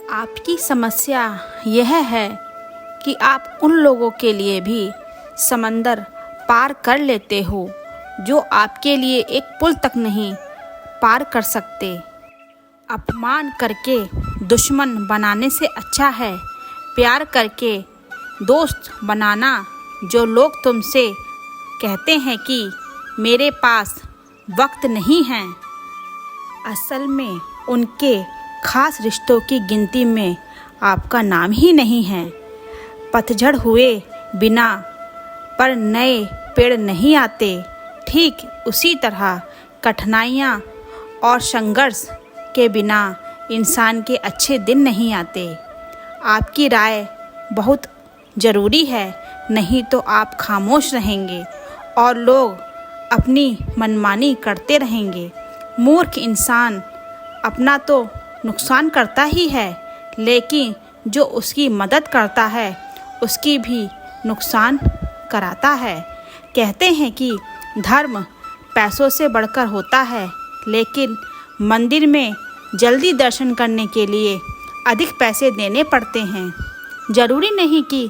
आपकी समस्या यह है कि आप उन लोगों के लिए भी समंदर पार कर लेते हो जो आपके लिए एक पुल तक नहीं पार कर सकते। अपमान करके दुश्मन बनाने से अच्छा है प्यार करके दोस्त बनाना। जो लोग तुमसे कहते हैं कि मेरे पास वक्त नहीं है, असल में उनके खास रिश्तों की गिनती में आपका नाम ही नहीं है। पतझड़ हुए बिना पर नए पेड़ नहीं आते, ठीक उसी तरह कठिनाइयाँ और संघर्ष के बिना इंसान के अच्छे दिन नहीं आते। आपकी राय बहुत ज़रूरी है, नहीं तो आप खामोश रहेंगे और लोग अपनी मनमानी करते रहेंगे। मूर्ख इंसान अपना तो नुकसान करता ही है, लेकिन जो उसकी मदद करता है उसकी भी नुकसान कराता है। कहते हैं कि धर्म पैसों से बढ़कर होता है, लेकिन मंदिर में जल्दी दर्शन करने के लिए अधिक पैसे देने पड़ते हैं। ज़रूरी नहीं कि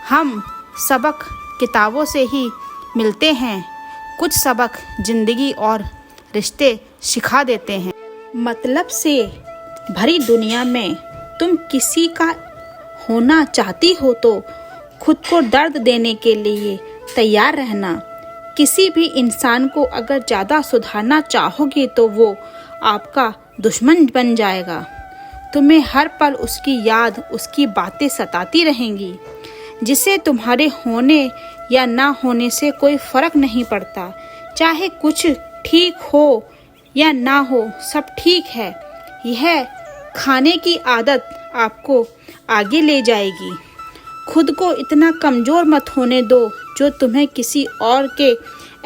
हम सबक किताबों से ही मिलते हैं, कुछ सबक ज़िंदगी और रिश्ते सिखा देते हैं। मतलब से भरी दुनिया में तुम किसी का होना चाहती हो तो खुद को दर्द देने के लिए तैयार रहना। किसी भी इंसान को अगर ज़्यादा सुधारना चाहोगे तो वो आपका दुश्मन बन जाएगा। तुम्हें हर पल उसकी याद, उसकी बातें सताती रहेंगी, जिसे तुम्हारे होने या ना होने से कोई फ़र्क नहीं पड़ता। चाहे कुछ ठीक हो या ना हो, सब ठीक है। यह खाने की आदत आपको आगे ले जाएगी। खुद को इतना कमज़ोर मत होने दो जो तुम्हें किसी और के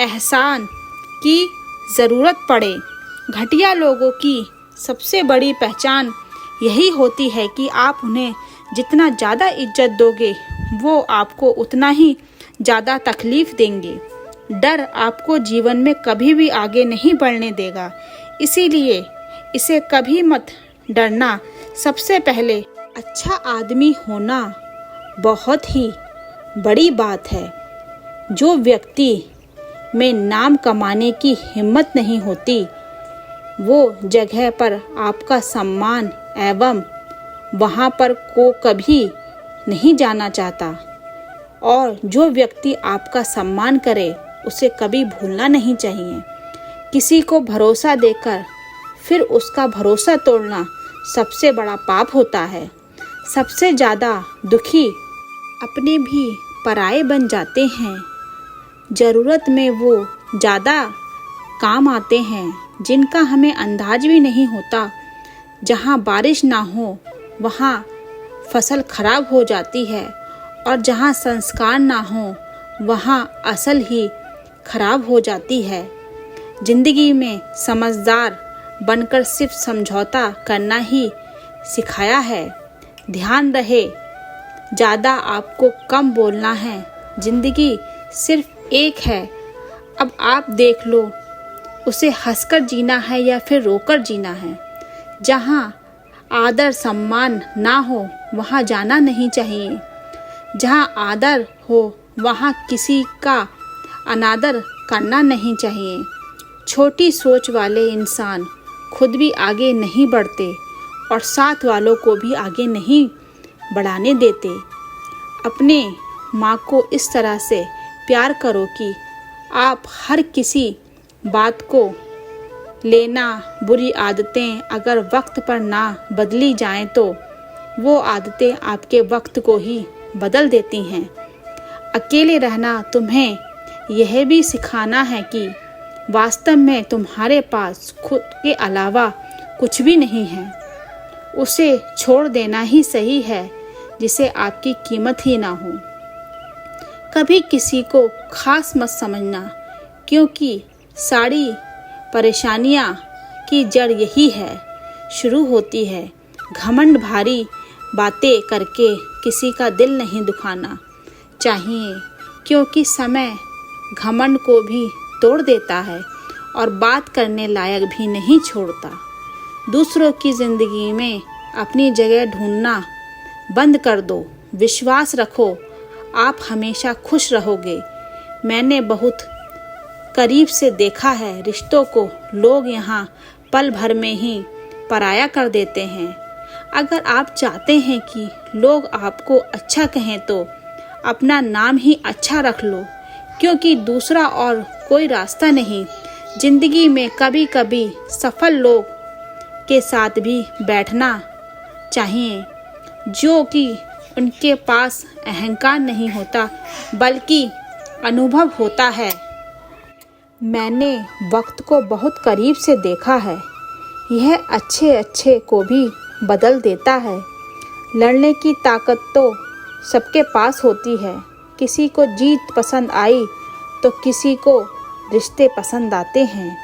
एहसान की ज़रूरत पड़े। घटिया लोगों की सबसे बड़ी पहचान यही होती है कि आप उन्हें जितना ज़्यादा इज्जत दोगे वो आपको उतना ही ज़्यादा तकलीफ़ देंगे। डर आपको जीवन में कभी भी आगे नहीं बढ़ने देगा, इसीलिए इसे कभी मत डरना। सबसे पहले अच्छा आदमी होना बहुत ही बड़ी बात है। जो व्यक्ति में नाम कमाने की हिम्मत नहीं होती, वो जगह पर आपका सम्मान एवं वहाँ पर को कभी नहीं जाना चाहता। और जो व्यक्ति आपका सम्मान करे उसे कभी भूलना नहीं चाहिए। किसी को भरोसा देकर फिर उसका भरोसा तोड़ना सबसे बड़ा पाप होता है। सबसे ज़्यादा दुखी अपने भी पराये बन जाते हैं। ज़रूरत में वो ज़्यादा काम आते हैं जिनका हमें अंदाज भी नहीं होता। जहाँ बारिश ना हो वहाँ फसल खराब हो जाती है, और जहाँ संस्कार ना हो वहाँ असल ही खराब हो जाती है। जिंदगी में समझदार बनकर सिर्फ समझौता करना ही सिखाया है। ध्यान रहे, ज़्यादा आपको कम बोलना है। जिंदगी सिर्फ एक है, अब आप देख लो उसे हंसकर जीना है या फिर रोकर जीना है। जहाँ आदर सम्मान ना हो वहाँ जाना नहीं चाहिए। जहाँ आदर हो वहाँ किसी का अनादर करना नहीं चाहिए। छोटी सोच वाले इंसान खुद भी आगे नहीं बढ़ते और साथ वालों को भी आगे नहीं बढ़ाने देते। अपने माँ को इस तरह से प्यार करो कि आप हर किसी बात को लेना। बुरी आदतें अगर वक्त पर ना बदली जाएं तो वो आदतें आपके वक्त को ही बदल देती हैं। अकेले रहना तुम्हें यह भी सिखाना है कि वास्तव में तुम्हारे पास खुद के अलावा कुछ भी नहीं है। उसे छोड़ देना ही सही है जिसे आपकी कीमत ही ना हो। कभी किसी को खास मत समझना, क्योंकि सारी परेशानियाँ की जड़ यही है, शुरू होती है। घमंड भारी बातें करके किसी का दिल नहीं दुखाना चाहिए, क्योंकि समय घमंड को भी तोड़ देता है और बात करने लायक भी नहीं छोड़ता। दूसरों की ज़िंदगी में अपनी जगह ढूंढना बंद कर दो। विश्वास रखो, आप हमेशा खुश रहोगे। मैंने बहुत करीब से देखा है रिश्तों को लोग यहाँ पल भर में ही पराया कर देते हैं। अगर आप चाहते हैं कि लोग आपको अच्छा कहें तो अपना नाम ही अच्छा रख लो, क्योंकि दूसरा और कोई रास्ता नहीं। जिंदगी में कभी कभी सफल लोग के साथ भी बैठना चाहिए, जो कि उनके पास अहंकार नहीं होता बल्कि अनुभव होता है। मैंने वक्त को बहुत करीब से देखा है, यह अच्छे को भी बदल देता है। लड़ने की ताकत तो सबके पास होती है। किसी को जीत पसंद आई तो किसी को रिश्ते पसंद आते हैं।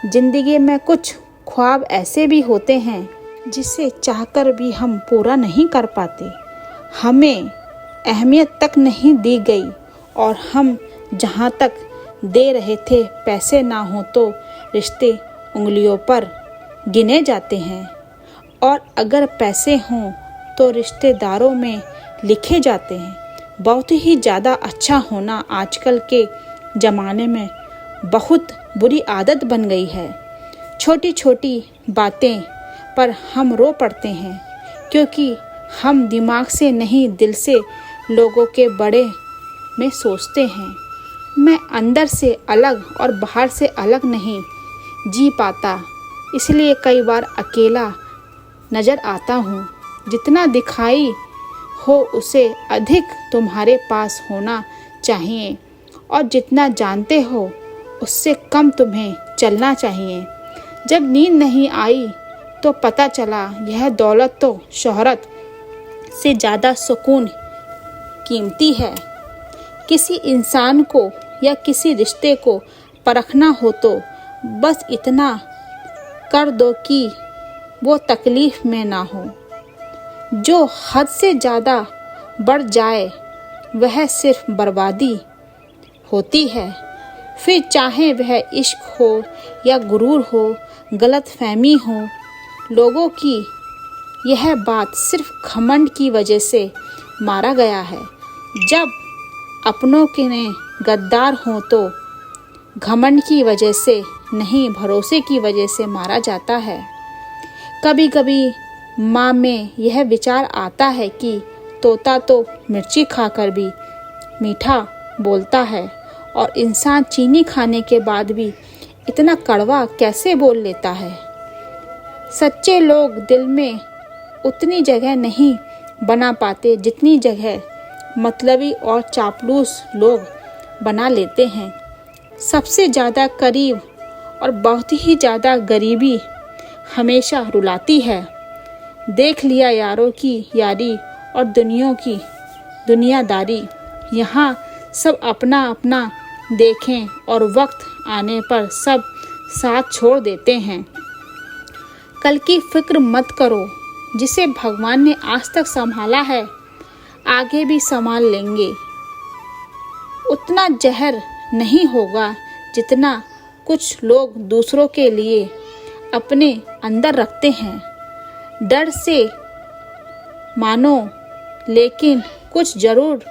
जिंदगी में कुछ ख्वाब ऐसे भी होते हैं जिसे चाहकर भी हम पूरा नहीं कर पाते। हमें अहमियत तक नहीं दी गई और हम जहाँ तक दे रहे थे पैसे ना हो तो रिश्ते उंगलियों पर गिने जाते हैं, और अगर पैसे हों तो रिश्तेदारों में लिखे जाते हैं। बहुत ही ज़्यादा अच्छा होना आजकल के ज़माने में बहुत बुरी आदत बन गई है। छोटी छोटी बातें पर हम रो पड़ते हैं, क्योंकि हम दिमाग से नहीं दिल से लोगों के बड़े में सोचते हैं। मैं अंदर से अलग और बाहर से अलग नहीं जी पाता, इसलिए कई बार अकेला नज़र आता हूँ। जितना दिखाई हो उसे अधिक तुम्हारे पास होना चाहिए, और जितना जानते हो उससे कम तुम्हें चलना चाहिए। जब नींद नहीं आई तो पता चला यह दौलत तो शोहरत से ज़्यादा सुकून कीमती है। किसी इंसान को या किसी रिश्ते को परखना हो तो बस इतना कर दो कि वो तकलीफ़ में ना हो। जो हद से ज़्यादा बढ़ जाए वह सिर्फ बर्बादी होती है। फिर चाहे वह इश्क हो या गुरूर हो, गलतफहमी हो। लोगों की यह बात सिर्फ घमंड की वजह से मारा गया है। जब अपनों के ने गद्दार हों तो घमंड की वजह से नहीं, भरोसे की वजह से मारा जाता है। कभी कभी माँ में यह विचार आता है कि तोता तो मिर्ची खाकर भी मीठा बोलता है, और इंसान चीनी खाने के बाद भी इतना कड़वा कैसे बोल लेता है। सच्चे लोग दिल में उतनी जगह नहीं बना पाते जितनी जगह मतलबी और चापलूस लोग बना लेते हैं। सबसे ज़्यादा करीब और बहुत ही ज़्यादा गरीबी हमेशा रुलाती है। देख लिया यारों की यारी और दुनियों की दुनियादारी। यहाँ सब अपना अपना देखें और वक्त आने पर सब साथ छोड़ देते हैं। कल की फिक्र मत करो, जिसे भगवान ने आज तक संभाला है आगे भी संभाल लेंगे। उतना जहर नहीं होगा जितना कुछ लोग दूसरों के लिए अपने अंदर रखते हैं। डर से मानो, लेकिन कुछ ज़रूर,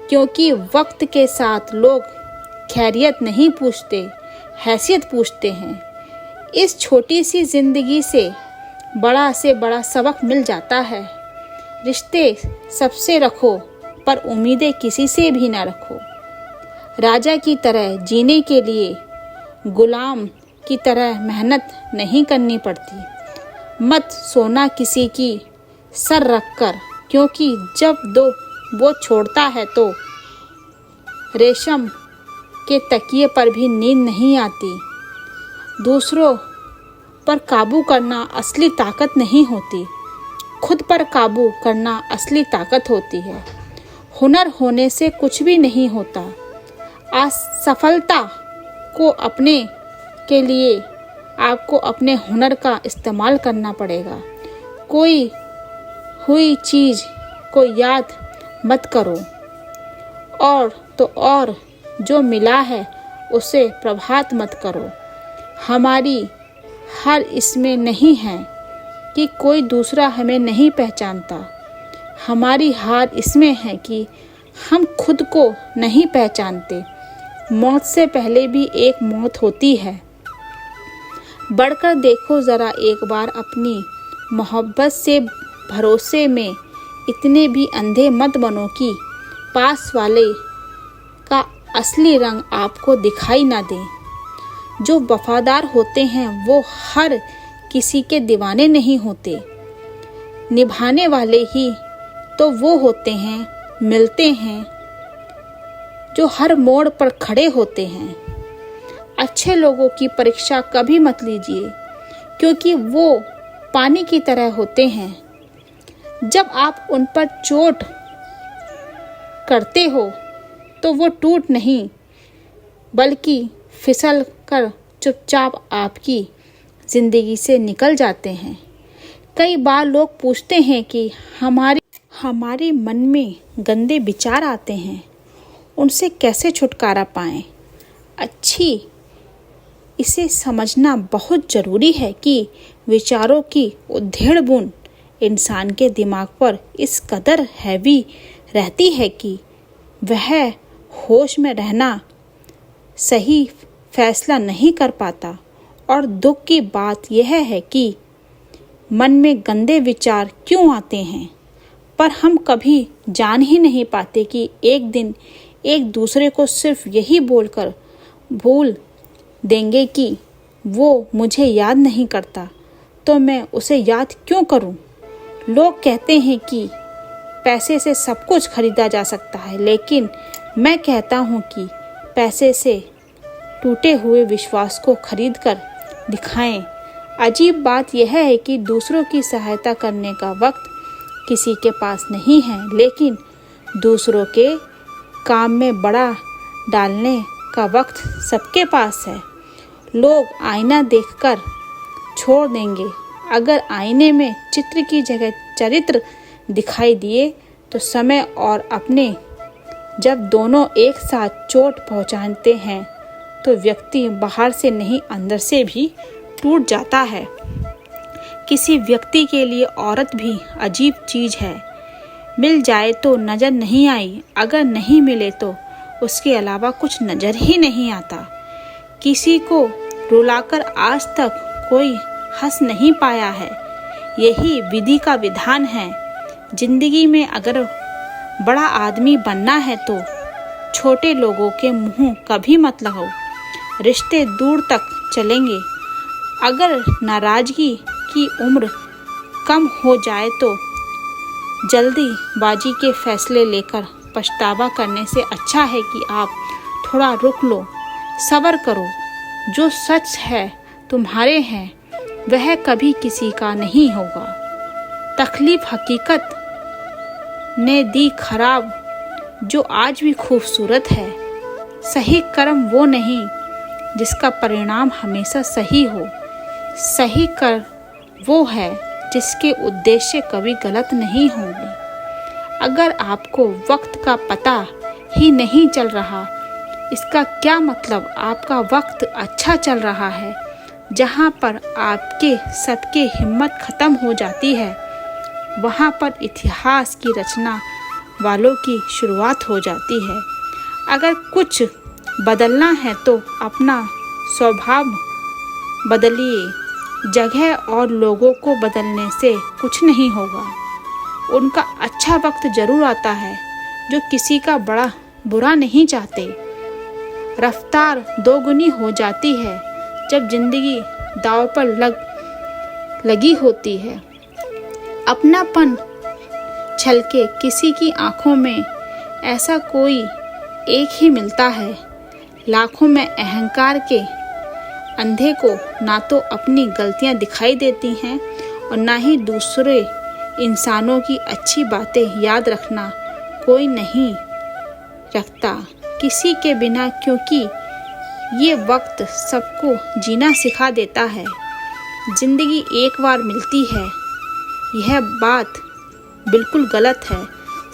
क्योंकि वक्त के साथ लोग खैरियत नहीं पूछते, हैसियत पूछते हैं। इस छोटी सी ज़िंदगी से बड़ा सबक मिल जाता है। रिश्ते सबसे रखो पर उम्मीदें किसी से भी ना रखो। राजा की तरह जीने के लिए गुलाम की तरह मेहनत नहीं करनी पड़ती। मत सोना किसी की सर रखकर, क्योंकि जब वो छोड़ता है तो रेशम के तकिए पर भी नींद नहीं आती। दूसरों पर काबू करना असली ताकत नहीं होती, खुद पर काबू करना असली ताकत होती है। हुनर होने से कुछ भी नहीं होता। असफलता को अपने के लिए आपको अपने हुनर का इस्तेमाल करना पड़ेगा। कोई हुई चीज़ को याद मत करो, और जो मिला है उसे प्रभात मत करो। हमारी हर इसमें नहीं है कि कोई दूसरा हमें नहीं पहचानता। हमारी हार इसमें है कि हम खुद को नहीं पहचानते। मौत से पहले भी एक मौत होती है। बढ़कर देखो ज़रा एक बार अपनी मोहब्बत से भरोसे में इतने भी अंधे मत बनो कि पास वाले का असली रंग आपको दिखाई ना दे। जो वफादार होते हैं वो हर किसी के दीवाने नहीं होते। निभाने वाले ही तो वो होते हैं, मिलते हैं, जो हर मोड़ पर खड़े होते हैं। अच्छे लोगों की परीक्षा कभी मत लीजिए, क्योंकि वो पानी की तरह होते हैं। जब आप उन पर चोट करते हो तो वो टूट नहीं बल्कि फिसल कर चुपचाप आपकी ज़िंदगी से निकल जाते हैं। कई बार लोग पूछते हैं कि हमारे मन में गंदे विचार आते हैं, उनसे कैसे छुटकारा पाएं? इसे समझना बहुत ज़रूरी है कि विचारों की उधेड़ बुन इंसान के दिमाग पर इस कदर हैवी रहती है कि वह होश में रहना सही फैसला नहीं कर पाता। और दुख की बात यह है कि मन में गंदे विचार क्यों आते हैं, पर हम कभी जान ही नहीं पाते कि एक दिन एक दूसरे को सिर्फ यही बोलकर भूल देंगे कि वो मुझे याद नहीं करता, तो मैं उसे याद क्यों करूं? लोग कहते हैं कि पैसे से सब कुछ खरीदा जा सकता है, लेकिन मैं कहता हूं कि पैसे से टूटे हुए विश्वास को खरीद कर दिखाएं। अजीब बात यह है कि दूसरों की सहायता करने का वक्त किसी के पास नहीं है, लेकिन दूसरों के काम में बड़ा डालने का वक्त सबके पास है। लोग आईना देखकर छोड़ देंगे। अगर आईने में चित्र की जगह चरित्र दिखाई दिए तो समय और अपने जब दोनों एक साथ चोट पहुंचाते हैं तो व्यक्ति बाहर से नहीं अंदर से भी टूट जाता है। किसी व्यक्ति के लिए औरत भी अजीब चीज़ है। मिल जाए तो नज़र नहीं आई, अगर नहीं मिले तो उसके अलावा कुछ नज़र ही नहीं आता। किसी को रुलाकर आज तक कोई हंस नहीं पाया है। यही विधि का विधान है। जिंदगी में अगर बड़ा आदमी बनना है तो छोटे लोगों के मुंह कभी मत लगाओ, रिश्ते दूर तक चलेंगे। अगर नाराज़गी की उम्र कम हो जाए तो जल्दीबाजी के फैसले लेकर पछतावा करने से अच्छा है कि आप थोड़ा रुक लो, सब्र करो। जो सच है तुम्हारे हैं वह कभी किसी का नहीं होगा। तकलीफ हकीकत ने दी खराब जो आज भी खूबसूरत है। सही कर्म वो नहीं जिसका परिणाम हमेशा सही हो। सही कर वो है जिसके उद्देश्य कभी गलत नहीं होंगे। अगर आपको वक्त का पता ही नहीं चल रहा, इसका क्या मतलब आपका वक्त अच्छा चल रहा है। जहाँ पर आपके सबके हिम्मत खत्म हो जाती है, वहाँ पर इतिहास की रचना वालों की शुरुआत हो जाती है। अगर कुछ बदलना है तो अपना स्वभाव बदलिए। जगह और लोगों को बदलने से कुछ नहीं होगा। उनका अच्छा वक्त जरूर आता है जो किसी का बड़ा बुरा नहीं चाहते। रफ्तार दोगुनी हो जाती है जब जिंदगी दांव पर लगी होती है। अपनापन छलके किसी की आंखों में ऐसा कोई एक ही मिलता है। लाखों में अहंकार के अंधे को ना तो अपनी गलतियां दिखाई देती हैं और ना ही दूसरे इंसानों की अच्छी बातें याद रखना कोई नहीं रखता किसी के बिना, क्योंकि ये वक्त सबको जीना सिखा देता है। जिंदगी एक बार मिलती है, यह बात बिल्कुल गलत है।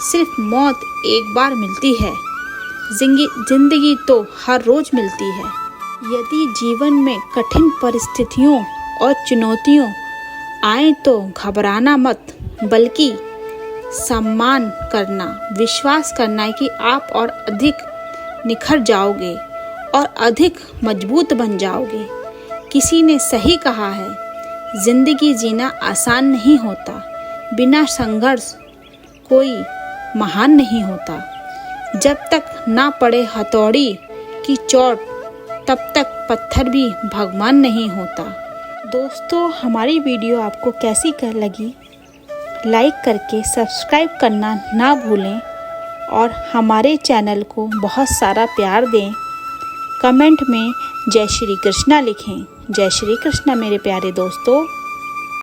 सिर्फ मौत एक बार मिलती है। जिंदगी तो हर रोज मिलती है। यदि जीवन में कठिन परिस्थितियों और चुनौतियों आए तो घबराना मत, बल्कि सम्मान करना, विश्वास करना है कि आप और अधिक निखर जाओगे और अधिक मजबूत बन जाओगे। किसी ने सही कहा है, जिंदगी जीना आसान नहीं होता, बिना संघर्ष कोई महान नहीं होता। जब तक ना पड़े हथौड़ी की चोट, तब तक पत्थर भी भगवान नहीं होता। दोस्तों, हमारी वीडियो आपको कैसी लगी, लाइक करके सब्सक्राइब करना ना भूलें और हमारे चैनल को बहुत सारा प्यार दें। कमेंट में जय श्री कृष्णा लिखें। जय श्री कृष्णा मेरे प्यारे दोस्तों।